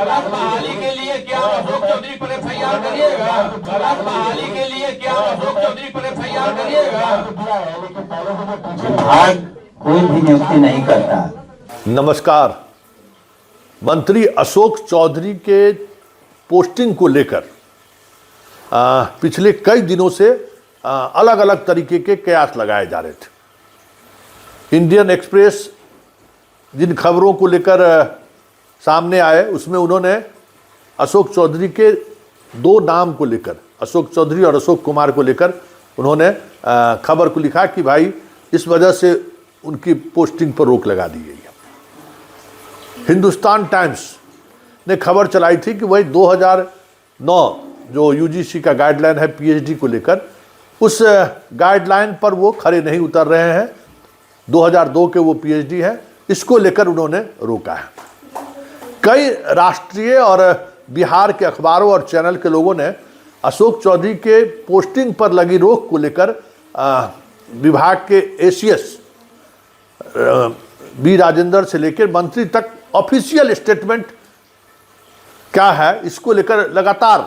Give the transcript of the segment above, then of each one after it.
गलत बहाली के लिए क्या अशोक चौधरी पर एफआईआर करिएगा? गलत बहाली के लिए क्या अशोक चौधरी पर एफआईआर करिएगा? विभाग कोई भी नियुक्ति नहीं करता। नमस्कार। मंत्री अशोक चौधरी के पोस्टिंग को लेकर पिछले कई दिनों से अलग अलग तरीके के कयास लगाए जा रहे थे। इंडियन एक्सप्रेस जिन खबरों को लेकर सामने आए उसमें उन्होंने अशोक चौधरी के दो नाम को लेकर, अशोक चौधरी और अशोक कुमार को लेकर उन्होंने खबर को लिखा कि भाई इस वजह से उनकी पोस्टिंग पर रोक लगा दी गई है। हिंदुस्तान टाइम्स ने खबर चलाई थी कि वही 2009 जो यूजीसी का गाइडलाइन है पीएचडी को लेकर, उस गाइडलाइन पर वो खरे नहीं उतर रहे हैं। 2002 के वो पीएचडी हैं, इसको लेकर उन्होंने रोका है। कई राष्ट्रीय और बिहार के अखबारों और चैनल के लोगों ने अशोक चौधरी के पोस्टिंग पर लगी रोक को लेकर विभाग के एसीएस बी राजेंद्र से लेकर मंत्री तक ऑफिशियल स्टेटमेंट क्या है इसको लेकर लगातार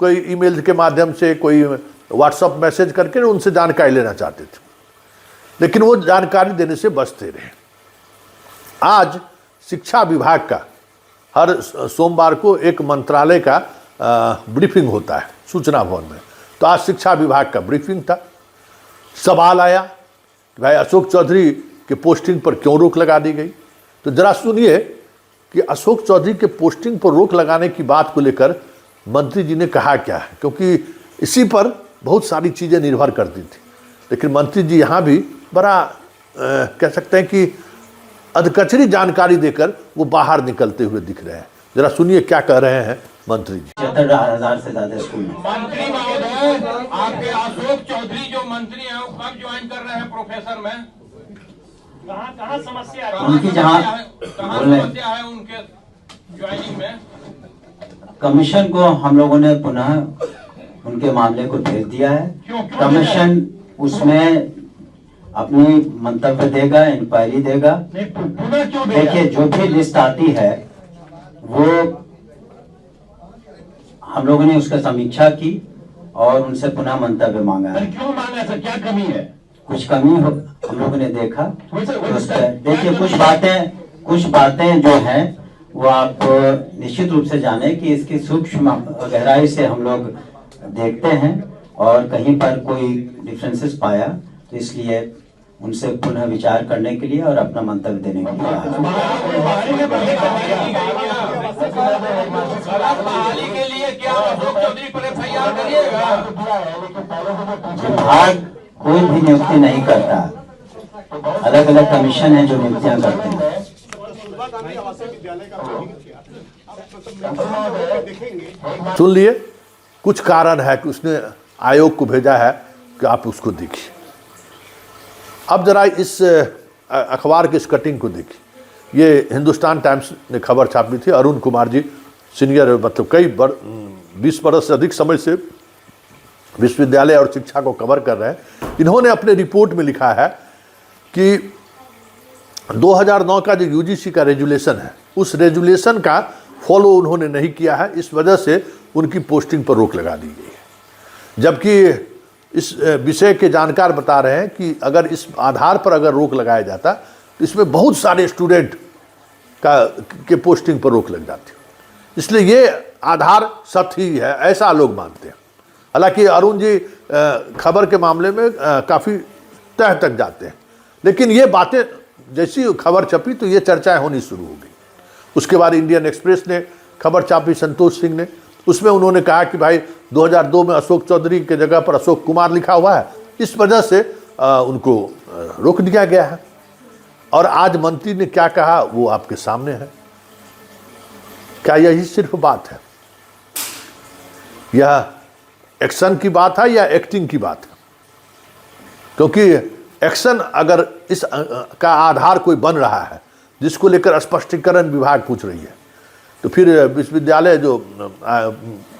कोई ईमेल के माध्यम से, कोई व्हाट्सएप मैसेज करके उनसे जानकारी लेना चाहते थे, लेकिन वो जानकारी देने से बचते रहे। आज शिक्षा विभाग का हर सोमवार को एक मंत्रालय का ब्रीफिंग होता है सूचना भवन में, तो आज शिक्षा विभाग का ब्रीफिंग था। सवाल आया कि भाई अशोक चौधरी के पोस्टिंग पर क्यों रोक लगा दी गई। तो जरा सुनिए कि अशोक चौधरी के पोस्टिंग पर रोक लगाने की बात को लेकर मंत्री जी ने कहा क्या है, क्योंकि इसी पर बहुत सारी चीज़ें निर्भर करती थी। लेकिन मंत्री जी यहाँ भी बड़ा कह सकते हैं कि अधकचरी जानकारी देकर वो बाहर निकलते हुए दिख रहे हैं। जरा सुनिए क्या कह रहे हैं मंत्री जी। 70,000 से ज्यादा स्कूल में। मंत्री महोदय, आपके अशोक चौधरी जो मंत्री हैं वो कब ज्वाइन कर रहे हैं प्रोफेसर में? कहाँ समस्या है? उनकी जहाँ समस्या है उनके ज्वाइनिंग में? कमीशन को हम लोगों ने पुनः उनके मामले को भेज दिया है। कमीशन उसमें अपनी मंतव्य देगा, इंक्वायरी देगा। देखिए जो भी लिस्ट आती है वो हम लोगों ने उसका समीक्षा की और उनसे पुनः मंतव्य मांगा है। क्यों मांगा सर, क्या कमी है? कुछ कमी हो हम लोगों ने देखा तो देखिए कुछ बातें जो हैं वो आप निश्चित रूप से जाने कि इसकी सूक्ष्म गहराई से हम लोग देखते हैं और कहीं पर कोई डिफरेंसेस पाया तो इसलिए उनसे पुनः विचार करने के लिए और अपना मंतव्य देने के लिए विभाग कोई भी नियुक्ति नहीं करता। अलग अलग कमीशन है जो नियुक्तियां करते हैं। सुन लिए, कुछ कारण है कि उसने आयोग को भेजा है कि आप उसको देखिए। अब जरा इस अखबार की इस कटिंग को देखिए। ये हिंदुस्तान टाइम्स ने खबर छापी थी। अरुण कुमार जी सीनियर, मतलब कई 20 बरस से अधिक समय से विश्वविद्यालय और शिक्षा को कवर कर रहे हैं। इन्होंने अपने रिपोर्ट में लिखा है कि 2009 का जो यूजीसी का रेजुलेशन है उस रेजुलेशन का फॉलो उन्होंने नहीं किया है, इस वजह से उनकी पोस्टिंग पर रोक लगा दी गई है। जबकि इस विषय के जानकार बता रहे हैं कि अगर इस आधार पर अगर रोक लगाया जाता तो इसमें बहुत सारे स्टूडेंट के पोस्टिंग पर रोक लग जाती। इसलिए ये आधार सत्य ही है, ऐसा लोग मानते हैं। हालांकि अरुण जी खबर के मामले में काफ़ी तह तक जाते हैं, लेकिन ये बातें जैसी खबर छपी तो ये चर्चाएं होनी शुरू हो गई। उसके बाद इंडियन एक्सप्रेस ने खबर छापी, संतोष सिंह ने, उसमें उन्होंने कहा कि भाई 2002 में अशोक चौधरी के जगह पर अशोक कुमार लिखा हुआ है, इस वजह से उनको रोक दिया गया है। और आज मंत्री ने क्या कहा वो आपके सामने है। क्या यही सिर्फ बात है? यह एक्शन की बात है या एक्टिंग की बात है? क्योंकि एक्शन अगर इस का आधार कोई बन रहा है जिसको लेकर स्पष्टीकरण विभाग पूछ रही है, तो फिर विश्वविद्यालय जो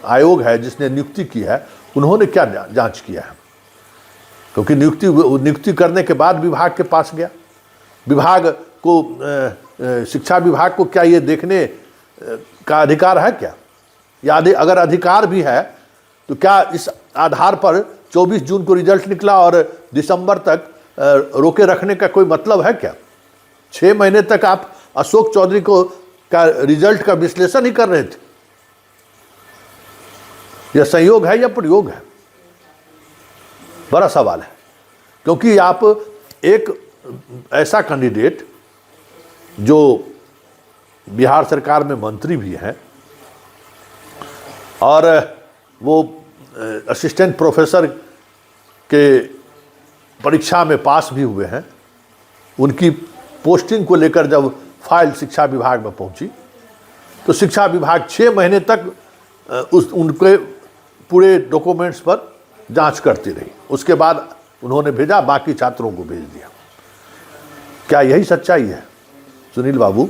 आयोग है जिसने नियुक्ति की है उन्होंने क्या जांच किया है? क्योंकि नियुक्ति करने के बाद विभाग के पास गया। विभाग को शिक्षा विभाग को क्या ये देखने का अधिकार है क्या? या अगर अधिकार भी है तो क्या इस आधार पर 24 जून को रिजल्ट निकला और दिसंबर तक रोके रखने का कोई मतलब है क्या? 6 महीने तक आप अशोक चौधरी को का रिजल्ट का विश्लेषण ही कर रहे थे। यह संयोग है या प्रयोग है? बड़ा सवाल है। क्योंकि आप एक ऐसा कैंडिडेट जो बिहार सरकार में मंत्री भी हैं और वो असिस्टेंट प्रोफेसर के परीक्षा में पास भी हुए हैं, उनकी पोस्टिंग को लेकर जब फाइल शिक्षा विभाग में पहुंची तो शिक्षा विभाग 6 महीने तक उनके पूरे डॉक्यूमेंट्स पर जांच करती रही। उसके बाद उन्होंने भेजा, बाकी छात्रों को भेज दिया। क्या यही सच्चाई है? सुनील बाबू,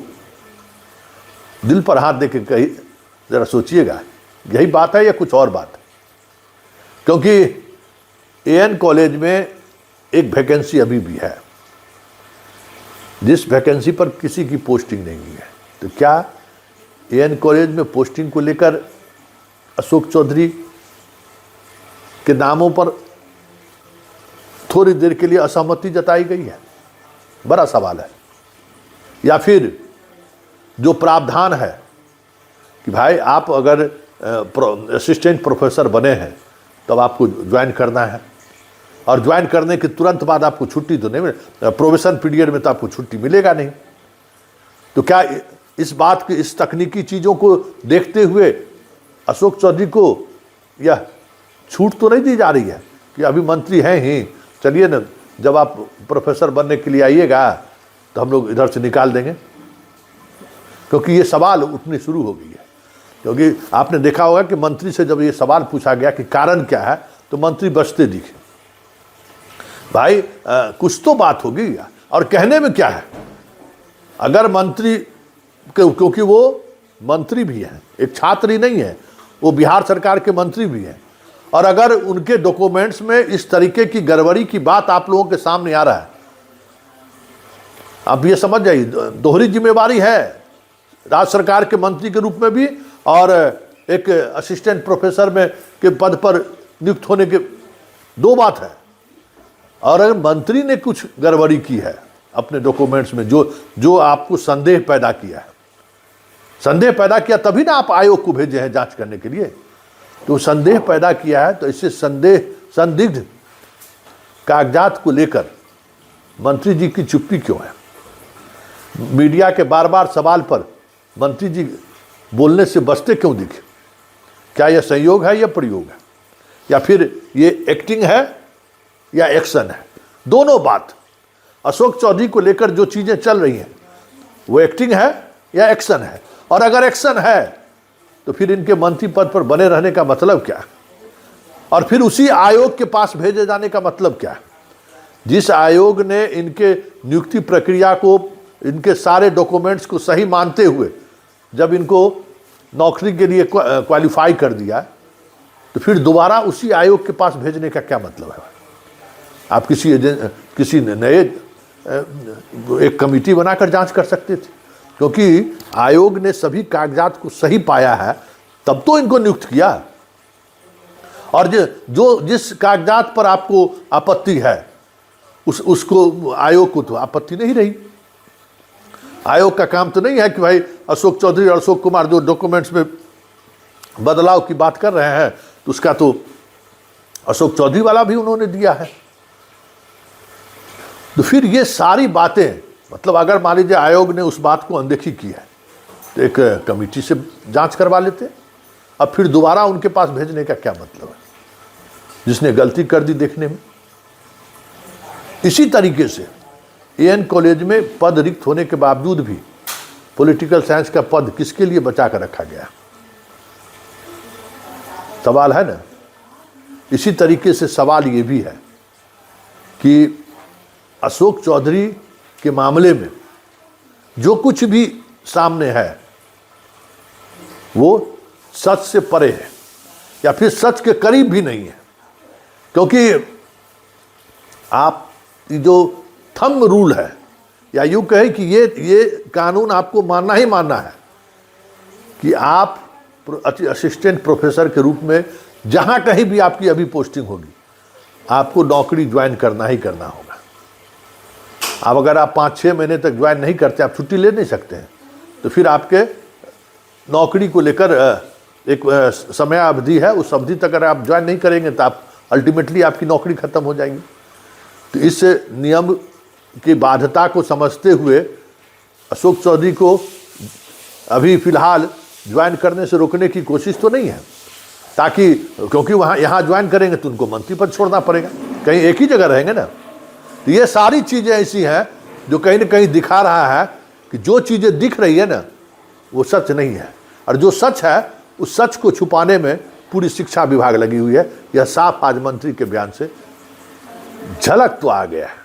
दिल पर हाथ दे के कही, जरा सोचिएगा, यही बात है या कुछ और बात है? क्योंकि एएन कॉलेज में एक वैकेंसी अभी भी है, जिस वैकेंसी पर किसी की पोस्टिंग नहीं हुई है। तो क्या एएन कॉलेज में पोस्टिंग को लेकर अशोक चौधरी के नामों पर थोड़ी देर के लिए असहमति जताई गई है? बड़ा सवाल है। या फिर जो प्रावधान है कि भाई आप अगर असिस्टेंट प्रोफेसर बने हैं तब आपको ज्वाइन करना है, और ज्वाइन करने के तुरंत बाद आपको छुट्टी तो नहीं मिले, प्रोबेशन पीरियड में तो आपको छुट्टी मिलेगा नहीं। तो क्या इस बात की, इस तकनीकी चीज़ों को देखते हुए अशोक चौधरी को यह छूट तो नहीं दी जा रही है कि अभी मंत्री हैं ही, चलिए ना, जब आप प्रोफेसर बनने के लिए आइएगा तो हम लोग इधर से निकाल देंगे? क्योंकि ये सवाल उठनी शुरू हो गई है। क्योंकि आपने देखा होगा कि मंत्री से जब ये सवाल पूछा गया कि कारण क्या है, तो मंत्री बचते दिखे। भाई कुछ तो बात होगी, और कहने में क्या है? अगर मंत्री, क्योंकि वो मंत्री भी हैं, एक छात्र ही नहीं है, वो बिहार सरकार के मंत्री भी हैं, और अगर उनके डॉक्यूमेंट्स में इस तरीके की गड़बड़ी की बात आप लोगों के सामने आ रहा है, आप ये समझ जाइए दोहरी जिम्मेवारी है, राज्य सरकार के मंत्री के रूप में भी और एक असिस्टेंट प्रोफेसर में के पद पर नियुक्त होने के दो बात है। और अगर मंत्री ने कुछ गड़बड़ी की है अपने डॉक्यूमेंट्स में, जो आपको संदेह पैदा किया है, संदेह पैदा किया तभी ना आप आयोग को भेजे हैं जांच करने के लिए। तो संदेह पैदा किया है, तो इससे संदिग्ध कागजात को लेकर मंत्री जी की चुप्पी क्यों है? मीडिया के बार बार सवाल पर मंत्री जी बोलने से बचते क्यों दिखे? क्या यह संयोग है या प्रयोग है, या फिर ये एक्टिंग है या एक्शन है? दोनों बात अशोक चौधरी को लेकर जो चीजें चल रही हैं वो एक्टिंग है या एक्शन है? और अगर एक्शन है तो फिर इनके मंत्री पद पर बने रहने का मतलब क्या है? और फिर उसी आयोग के पास भेजे जाने का मतलब क्या है, जिस आयोग ने इनके नियुक्ति प्रक्रिया को, इनके सारे डॉक्यूमेंट्स को सही मानते हुए जब इनको नौकरी के लिए क्वालिफाई कर दिया, तो फिर दोबारा उसी आयोग के पास भेजने का क्या मतलब है? आप किसी नए एक कमेटी बनाकर जांच कर सकते थे, क्योंकि आयोग ने सभी कागजात को सही पाया है तब तो इनको नियुक्त किया। और जिस कागजात पर आपको आपत्ति है उसको आयोग को तो आपत्ति नहीं रही। आयोग का काम तो नहीं है कि भाई अशोक चौधरी और अशोक कुमार जो डॉक्यूमेंट्स में बदलाव की बात कर रहे हैं तो उसका तो अशोक चौधरी वाला भी उन्होंने दिया है। तो फिर ये सारी बातें, मतलब अगर मान लीजिए आयोग ने उस बात को अनदेखी की है तो एक कमेटी से जांच करवा लेते, अब फिर दोबारा उनके पास भेजने का क्या मतलब है, जिसने गलती कर दी देखने में। इसी तरीके से एएन कॉलेज में पद रिक्त होने के बावजूद भी पॉलिटिकल साइंस का पद किसके लिए बचा कर रखा गया, सवाल है ना। इसी तरीके से सवाल ये भी है कि अशोक चौधरी के मामले में जो कुछ भी सामने है वो सच से परे है या फिर सच के करीब भी नहीं है। क्योंकि आप जो थंब रूल है, या यूँ कहे कि ये कानून आपको मानना ही मानना है, कि आप असिस्टेंट प्रोफेसर के रूप में जहाँ कहीं भी आपकी अभी पोस्टिंग होगी, आपको नौकरी ज्वाइन करना ही करना होगा। अब अगर आप 5-6 महीने तक ज्वाइन नहीं करते, आप छुट्टी ले नहीं सकते हैं, तो फिर आपके नौकरी को लेकर एक समय अवधि है, उस अवधि तक अगर आप ज्वाइन नहीं करेंगे तो आप अल्टीमेटली आपकी नौकरी खत्म हो जाएगी। तो इस नियम की बाध्यता को समझते हुए अशोक चौधरी को अभी फिलहाल ज्वाइन करने से रोकने की कोशिश तो नहीं है, ताकि क्योंकि वहाँ यहाँ ज्वाइन करेंगे तो उनको मंत्री पद छोड़ना पड़ेगा, कहीं एक ही जगह रहेंगे ना। तो ये सारी चीज़ें ऐसी हैं जो कहीं ना कहीं दिखा रहा है कि जो चीज़ें दिख रही है ना वो सच नहीं है, और जो सच है उस सच को छुपाने में पूरी शिक्षा विभाग लगी हुई है। यह साफ आज मंत्री के बयान से झलक तो आ गया है।